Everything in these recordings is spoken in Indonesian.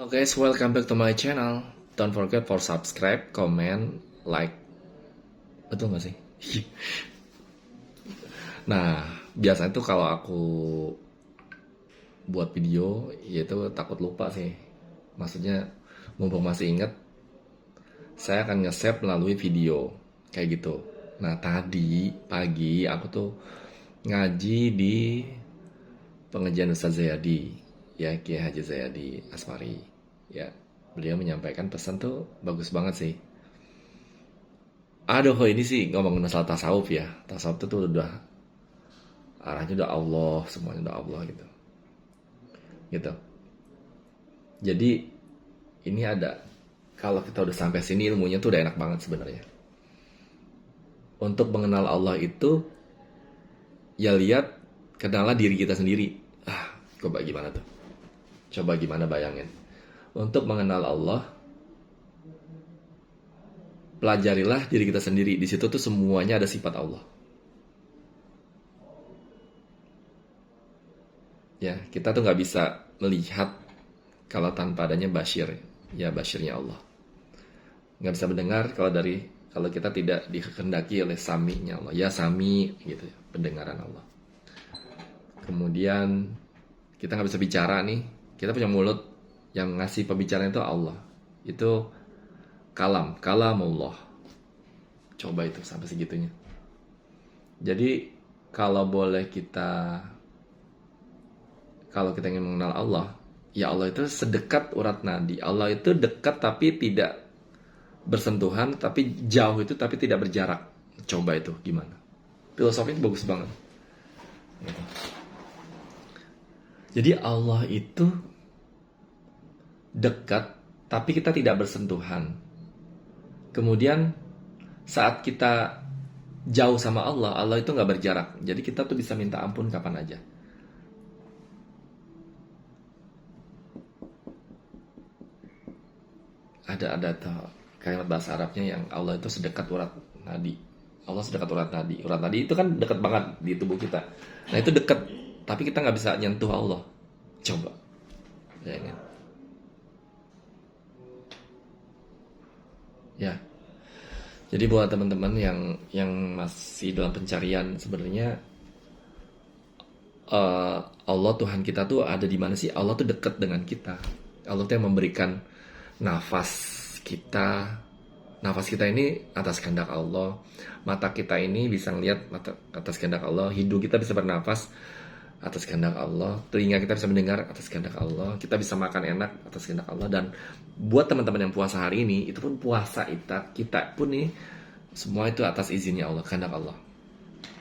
Hello guys, welcome back to my channel. Don't forget for subscribe, comment, like. Betul gak sih? Nah, biasanya tuh kalau aku buat video, yaitu takut lupa sih. Maksudnya, mumpung masih inget, saya akan nge-save melalui video. Kayak gitu. Nah, tadi pagi aku tuh ngaji di pengajian Ustaz Zayadi, ya Kiai Haji Zayadi Asmari. Ya, beliau menyampaikan pesan tuh bagus banget sih. Aduh, kok ini sih ngomongin masalah tasawuf ya. Tasawuf itu tuh udah arahnya udah Allah, semuanya udah Allah gitu. Gitu. Jadi ini ada, kalau kita udah sampai sini ilmunya tuh udah enak banget sebenarnya. Untuk mengenal Allah itu ya lihat, kenallah diri kita sendiri. Coba gimana tuh? Coba gimana bayangin. Untuk mengenal Allah, pelajarilah diri kita sendiri. Di situ tuh semuanya ada sifat Allah. Ya, kita tuh nggak bisa melihat kalau tanpa adanya basyir, ya basyirnya Allah. Nggak bisa mendengar kalau kita tidak dikehendaki oleh saminya Allah, ya sami gitu ya, pendengaran Allah. Kemudian kita nggak bisa bicara nih, kita punya mulut, yang ngasih pembicaraan itu Allah. Itu kalamullah. Coba itu sampai segitunya. Jadi kalau kita ingin mengenal Allah, ya Allah itu sedekat urat nadi. Allah itu dekat tapi tidak bersentuhan, tapi jauh itu tapi tidak berjarak. Coba itu gimana? Filosofi itu bagus banget. Jadi Allah itu dekat tapi kita tidak bersentuhan. Kemudian saat kita jauh sama Allah, Allah itu nggak berjarak. Jadi kita tuh bisa minta ampun kapan aja. Ada kalimat bahasa Arabnya yang Allah itu sedekat urat nadi. Allah sedekat urat nadi. Urat nadi itu kan dekat banget di tubuh kita. Nah itu dekat, tapi kita nggak bisa nyentuh Allah. Coba, bayangin. Ya. Jadi buat teman-teman yang masih dalam pencarian, sebenarnya Allah Tuhan kita tuh ada di mana sih? Allah tuh dekat dengan kita. Allah tuh yang memberikan nafas kita. Nafas kita ini atas kehendak Allah. Mata kita ini bisa ngelihat atas kehendak Allah. Hidung kita bisa bernafas atas kehendak Allah. Telinga kita bisa mendengar atas kehendak Allah. Kita bisa makan enak atas kehendak Allah. Dan buat teman-teman yang puasa hari ini, itu pun puasa kita pun nih, semua itu atas izinnya Allah, kehendak Allah.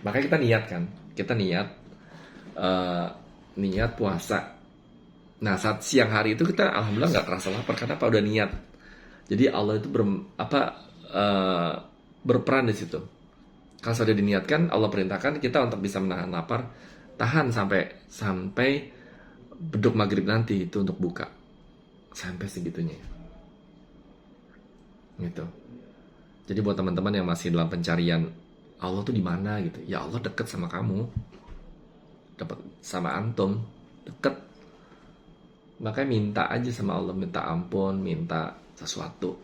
Makanya kita niat kan. Kita niat puasa. Nah saat siang hari itu kita alhamdulillah nggak terasa lapar karena apa, udah niat. Jadi Allah itu berperan di situ. Kalau sudah diniatkan, Allah perintahkan kita untuk bisa menahan lapar, tahan sampai beduk maghrib nanti itu untuk buka, sampai segitunya. Gitu. Jadi buat teman-teman yang masih dalam pencarian Allah tuh di mana gitu, ya Allah deket sama kamu, dapat sama antum, deket. Makanya minta aja sama Allah, minta ampun, minta sesuatu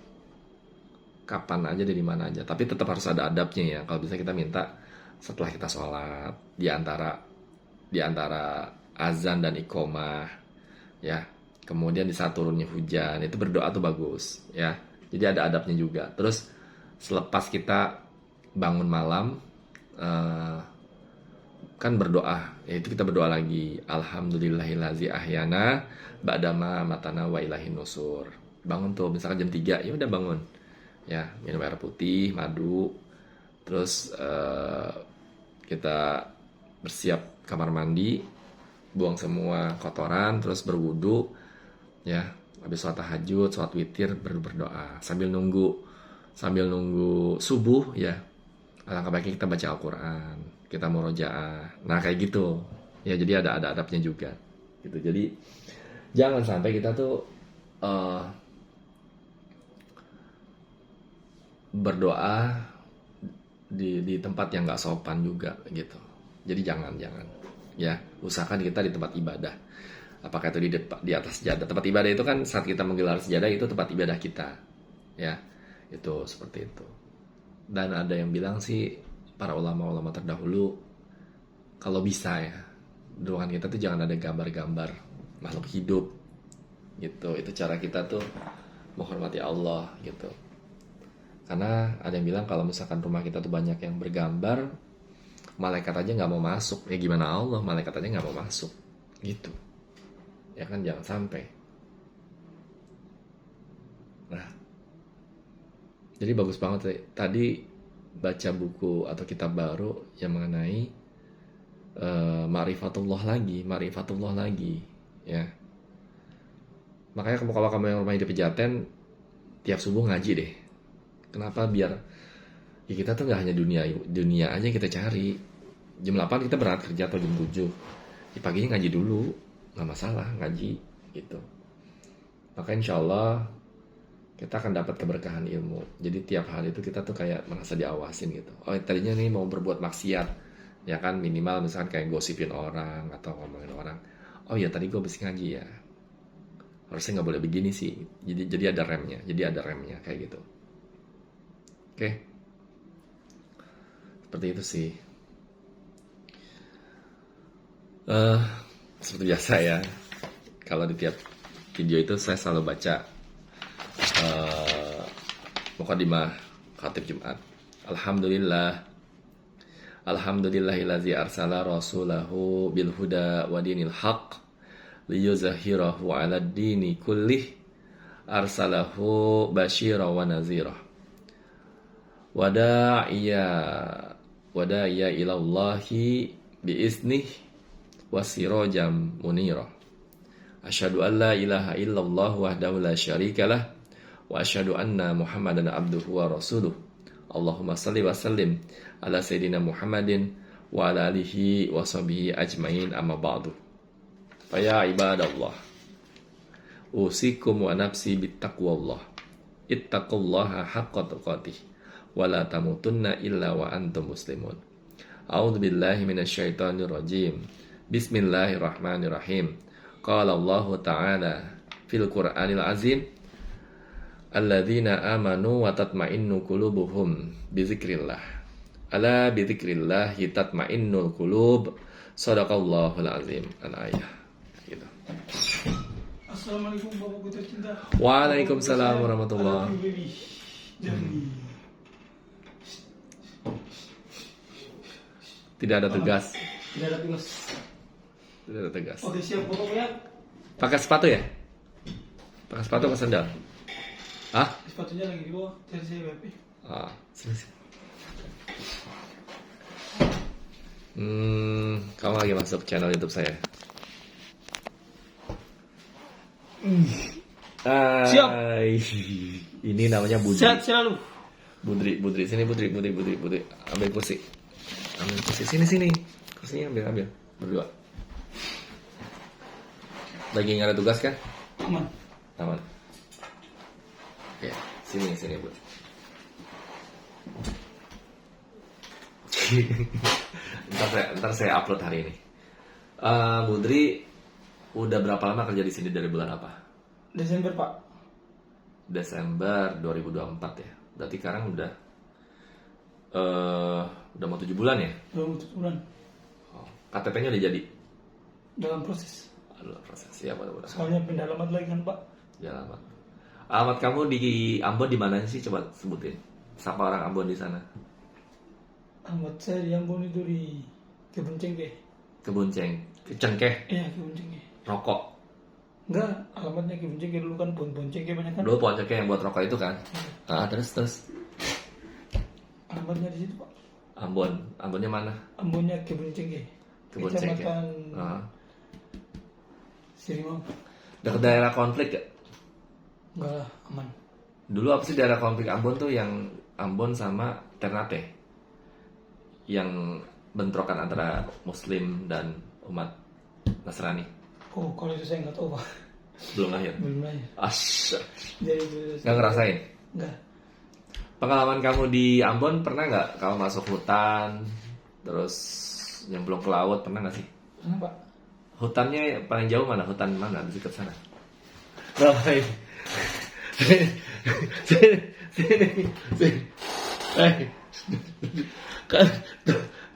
kapan aja, dari mana aja, tapi tetap harus ada adabnya ya. Kalau bisa kita minta setelah kita sholat, di antara azan dan iqomah ya. Kemudian di saat turunnya hujan, itu berdoa tuh bagus ya. Jadi ada adabnya juga. Terus selepas kita bangun malam, kan berdoa, yaitu kita berdoa lagi, alhamdulillahillazi ahyana ba'dama matana wa ilahin nusur. Bangun tuh misalkan jam 3, ya udah bangun ya, minum air putih, madu, terus kita bersiap kamar mandi, buang semua kotoran, terus berwudu ya, habis sholat tahajud, sholat witir, berdoa sambil nunggu subuh ya. Alangkah baiknya kita baca Al-Quran, kita murojaah. Nah kayak gitu ya, jadi ada adabnya juga gitu. Jadi jangan sampai kita tuh berdoa di tempat yang nggak sopan juga gitu. Jadi jangan ya, usahakan kita di tempat ibadah. Apakah itu di atas sejadah. Tempat ibadah itu kan saat kita menggelar sejadah itu tempat ibadah kita. Ya, itu seperti itu. Dan ada yang bilang sih para ulama-ulama terdahulu kalau bisa ya di ruangan kita tuh jangan ada gambar-gambar makhluk hidup gitu. Itu cara kita tuh menghormati Allah gitu. Karena ada yang bilang kalau misalkan rumah kita tuh banyak yang bergambar, malaikat aja nggak mau masuk. Ya gimana Allah, malaikat aja nggak mau masuk gitu. Ya kan, jangan sampai. Nah, jadi bagus banget tadi baca buku atau kitab baru yang mengenai ma'rifatullah lagi ya. Makanya kalau kamu yang rumah di Pejaten tiap subuh ngaji deh. Kenapa? Biar ya kita tuh nggak hanya dunia aja yang kita cari. Jam 8 kita berangkat kerja atau jam 7. Di paginya ngaji dulu, nggak masalah ngaji gitu. Maka insya Allah kita akan dapat keberkahan ilmu. Jadi tiap hari itu kita tuh kayak merasa diawasin gitu. Oh tadinya nih mau berbuat maksiat, ya kan, minimal misalkan kayak gosipin orang atau ngomongin orang. Oh ya tadi gue habis ngaji ya. Harusnya nggak boleh begini sih. Jadi ada remnya. Kayak gitu. Oke. Seperti itu sih. Seperti biasa ya. Kalau di tiap video itu saya selalu baca Muqaddimah Khatib Jumat. Alhamdulillahillazi arsala rasulahu bil huda wa dinil haq liyuzahhirahu 'alad dini kullih arsalahu basyira wa nazira wada'iya ilallahi biiznih wasirajam munira. Asyhadu an la ilaha illallah wahdahu la syarikalah wa asyhadu anna Muhammadan abduhu wa rasuluh. Allahumma salli wa sallim ala sayyidina Muhammadin wa ala alihi wa sahbihi ajmain, amma ba'du. Fa ya ibadallah, usikum wa nafsi bittaqwallah. Ittaqullaha haqqa tuqatih wa la tamutunna illa wa antum muslimun. A'udzu billahi minasyaitonir rajim. Bismillahirrahmanirrahim. Qala Allah Ta'ala fil Qur'anil Azim, alladzina amanu wa tatma'innu qulubuhum bizikrillah. Ala bizikrillahi tatma'innul qulub. Shadaqallahul azim. Al-ayah. Gitu. Assalamualaikum Bapak tercinta. Waalaikumsalam warahmatullahi. Tidak ada tegas. Tidak ada tegas. Tidak ada tegas. Oke, siap Bapak ya. Pakai sepatu ya? Pakai sepatu atau sandal? Hah? Sepatunya lagi di bawah. Cari saya BP. Sini. Kamu lagi masuk channel YouTube saya. Siap. Ini namanya Budri. Sehat selalu. Budri. Sini Budri. Ambil kursi. Sini. Kursinya ambil. Berdua. Lagi nggak ada tugas kan? Aman. Oke, sini Bud. Ntar saya upload hari ini. Budri udah berapa lama kerja di sini, dari bulan apa? Desember Pak. Desember 2024 ya. Berarti sekarang udah mau 7 bulan ya? 27 bulan. KTP-nya udah jadi? Dalam proses. Proses ya, mudah-mudahan. Soalnya pindah alamat lagi kan Pak. Ya, alamat kamu di Ambon di mana sih? Coba sebutin. Siapa orang Ambon di sana? Alamat saya di Ambon itu di Kebun Cengkeh. Cengkeh. Iya, Kebun Cengkeh. Rokok. Enggak, alamatnya Kebun Cengkeh dulu kan, pohon cengkeh banyak kan. Dulu pohon cengkeh yang buat rokok itu kan? Terus. Alamatnya di situ Pak. Ambonnya mana? Ambonnya Kebun Cengkeh. Kebun Cengkeh. Sirimau. Dekat daerah konflik gak? Enggak lah, aman. Dulu apa sih daerah konflik Ambon tuh, yang Ambon sama Ternate, yang bentrokan antara Muslim dan umat Nasrani? Oh, kalau itu saya nggak tahu Pak. Belum lahir? Belum lahir. Jadi itu Nggak ngerasain? Nggak. Pengalaman kamu di Ambon, pernah nggak kamu masuk hutan terus nyemplung ke laut, pernah nggak sih? Pernah Pak. Hutannya paling jauh mana? Hutan mana di dekat sana? Ngapain? Sini, sini, sini, sini. Kan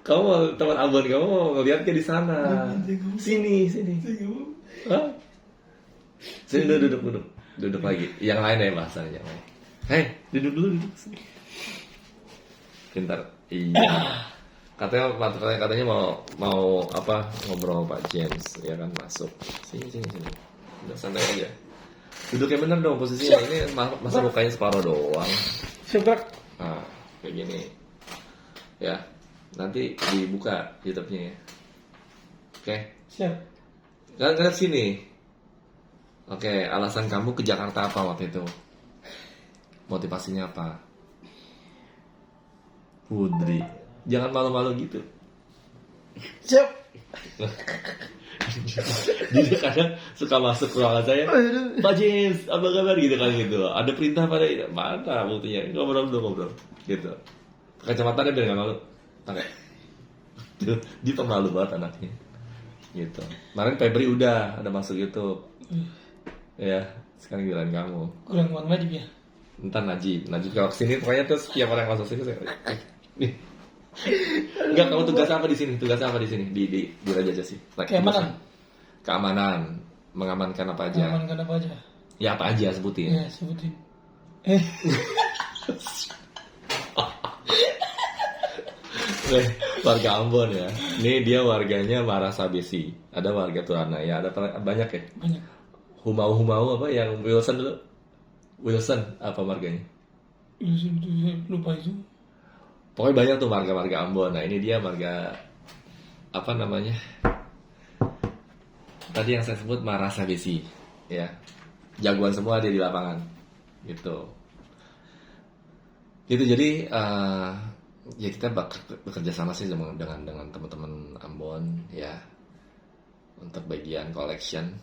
kamu mau teman Ambon, kamu mau ngeliat ke di sana. Sini, sini. Hah? Sini duduk lagi. Yang lain ya bahasanya yang lain. Hei, duduk dulu, duduk. Pintar. Iya. Katanya mau apa ngobrol Pak James, ya kan, masuk. Sini. Udah santai aja. Duduknya bener dong posisinya. Ini masa mukanya separuh doang. Siap. Nah, kayak gini. Ya, nanti dibuka YouTube-nya ya. Oke. Siap. Kan sini. Oke, alasan kamu ke Jakarta apa waktu itu? Motivasinya apa? Putri, jangan malu-malu gitu. Siap. Dia kadang suka masuk ruangan saya, Pak James, apa kabar gitu kan gitu. Ada perintah pada mana buktinya? Ngobrol gitu. Kacamata dia biar nggak malu. Pakai. Dia pemalu banget anaknya. Gitu. Kemarin Febri udah ada masuk YouTube. Ya, sekarang giliran kamu. Kurang uang wajib ya. Ntar Najib kalau kesini pokoknya terus setiap orang yang masuk sini saya nih. Enggak, kamu tugas apa di sini? Di Raja Jasi. Keamanan. Mengamankan apa aja? Mengamankan apa aja? Ya apa aja sebutin. Ya, sebutin. Warga Ambon ya. Ini dia warganya Marasabesi. Ada warga Turanaya, ada banyak ya? Banyak. Humau apa yang Wilson dulu? Wilson apa marganya? Lupa itu. Pokoknya banyak tuh warga-warga Ambon. Nah ini dia warga apa namanya? Tadi yang saya sebut Marasabesi, ya. Jagoan semua dia di lapangan, gitu. Gitu jadi ya kita bekerja sama sih dengan teman-teman Ambon ya untuk bagian collection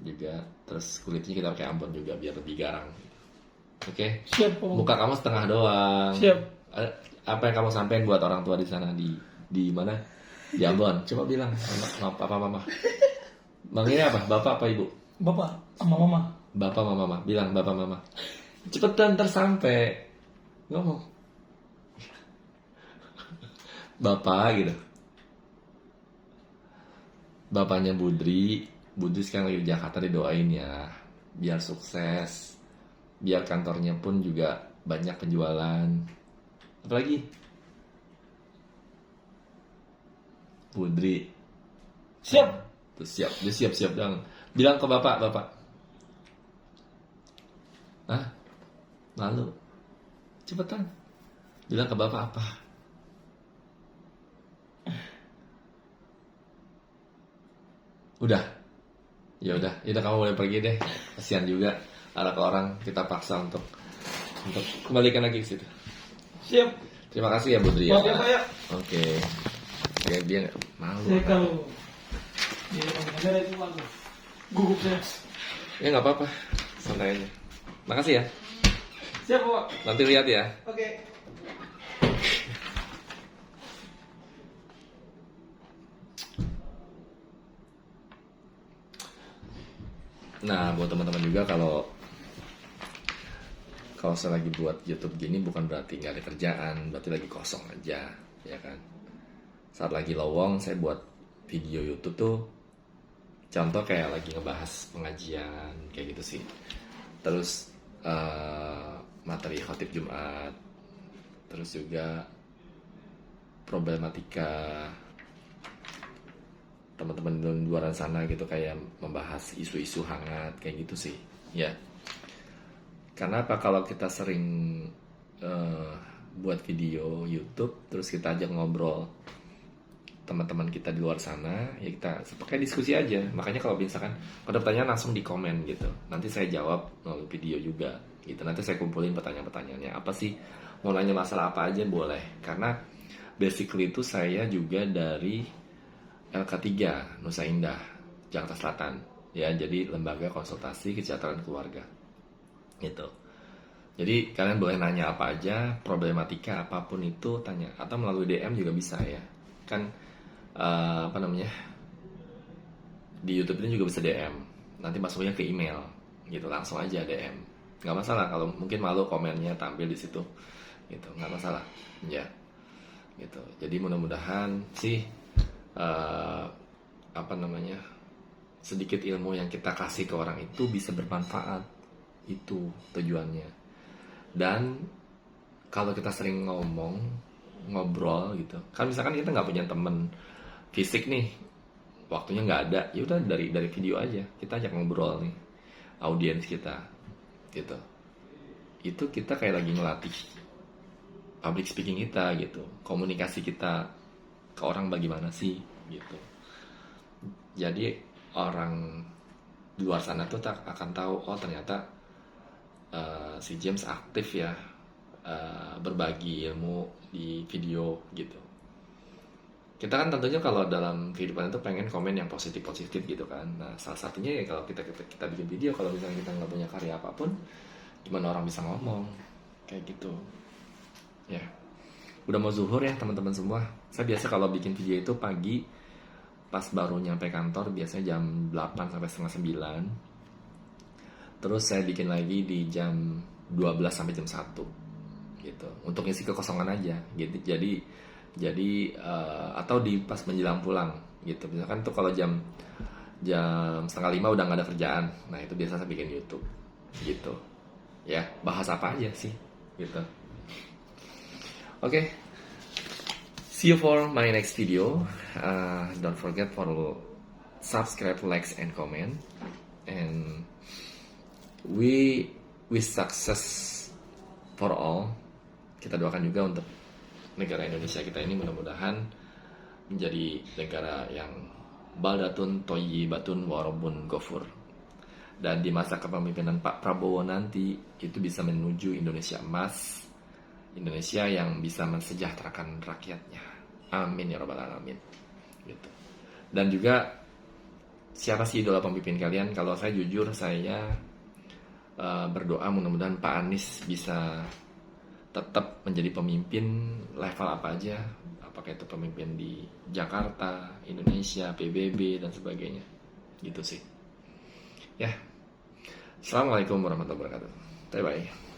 juga, terus kulitnya kita pakai Ambon juga biar lebih garang. Oke. Siap, Om. Muka kamu setengah doang. Siap. Apa yang kamu sampein buat orang tua di sana di mana? Di Ambon. Coba bilang papa mama. Manggilnya apa? Bapak apa ibu? Bapak sama mama. Bapak sama mama. Bilang bapak mama. Cepetan tersampai. Ngomong. Bapak gitu. Bapaknya Budri sekarang lagi di Jakarta, didoain ya biar sukses, biar kantornya pun juga banyak penjualan. Apalagi Budri Siap. terus dia siap dong. Bilang ke bapak. Hah? Malu. Cepetan. Bilang ke bapak apa? Udah. Ya udah kamu boleh pergi deh. Kasihan juga ada ke orang kita paksa untuk kembalikan lagi ke situ. Siap. Terima kasih ya Budri ya. Maaf ya. Oke. Kayak dia malu. Saya kalau di negara itu malu. Gugup saya. Ya nggak apa-apa. Santai aja. Makasih ya. Siap, Pak. Nanti lihat ya. Oke. Nah, buat teman-teman juga kalau saya lagi buat YouTube gini bukan berarti nggak ada kerjaan, berarti lagi kosong aja, ya kan? Saat lagi lowong, saya buat video YouTube tuh, contoh kayak lagi ngebahas pengajian, kayak gitu sih. Terus materi khotib Jumat, terus juga problematika teman-teman di luar sana gitu, kayak membahas isu-isu hangat kayak gitu sih ya. Karena apa, kalau kita sering buat video YouTube terus kita ajak ngobrol teman-teman kita di luar sana, ya kita pakai diskusi aja. Makanya kalau misalkan ada pertanyaan langsung di komen gitu, nanti saya jawab melalui video juga gitu. Nanti saya kumpulin pertanyaan-pertanyaannya apa sih, mau nanya masalah apa aja boleh. Karena basically itu saya juga dari LK3 Nusa Indah, Jakarta Selatan ya, jadi lembaga konsultasi kesejahteraan keluarga gitu. Jadi kalian boleh nanya apa aja, problematika apapun itu tanya, atau melalui DM juga bisa ya kan. Apa namanya, Di YouTube ini juga bisa DM. Nanti masuknya ke email gitu, langsung aja DM. Nggak masalah kalau mungkin malu komennya tampil di situ gitu, nggak masalah ya gitu. Jadi mudah-mudahan sih eh, apa namanya, sedikit ilmu yang kita kasih ke orang itu bisa bermanfaat, itu tujuannya. Dan kalau kita sering ngobrol gitu kan, misalkan kita nggak punya temen fisik nih, waktunya nggak ada, ya udah dari video aja kita ajak ngobrol nih audiens kita gitu. Itu kita kayak lagi ngelatih public speaking kita gitu, komunikasi kita ke orang bagaimana sih gitu. Jadi orang di luar sana tuh akan tahu, oh ternyata si James aktif ya, berbagi ilmu di video gitu. Kita kan tentunya kalau dalam kehidupan itu pengen komen yang positif-positif gitu kan. Nah salah satunya ya kalau kita bikin video, kalau misalnya kita nggak punya karya apapun, gimana orang bisa ngomong kayak gitu ya. Udah mau zuhur ya teman-teman semua. Saya biasa kalau bikin video itu pagi pas baru nyampe kantor, biasanya jam 8 sampai setengah 9. Terus saya bikin lagi di jam 12 sampai jam 1 gitu, untuk ngisi kekosongan aja gitu. Jadi atau di pas menjelang pulang gitu. Misalkan tuh kalau jam setengah 5 udah nggak ada kerjaan, nah itu biasa saya bikin YouTube gitu ya. Bahas apa aja sih gitu. Oke. See you for my next video. Don't forget for subscribe, likes, and comment. And we success for all. Kita doakan juga untuk negara Indonesia kita ini, mudah-mudahan menjadi negara yang baldatun thayyibatun warabun ghafur. Dan di masa kepemimpinan Pak Prabowo nanti itu bisa menuju Indonesia emas, Indonesia yang bisa mensejahterakan rakyatnya. Amin ya rabbal alamin gitu. Dan juga siapa sih idola pemimpin kalian? Kalau saya jujur, saya berdoa mudah-mudahan Pak Anies bisa tetap menjadi pemimpin level apa aja, apakah itu pemimpin di Jakarta, Indonesia, PBB dan sebagainya gitu sih ya. Assalamualaikum warahmatullahi wabarakatuh. Bye bye.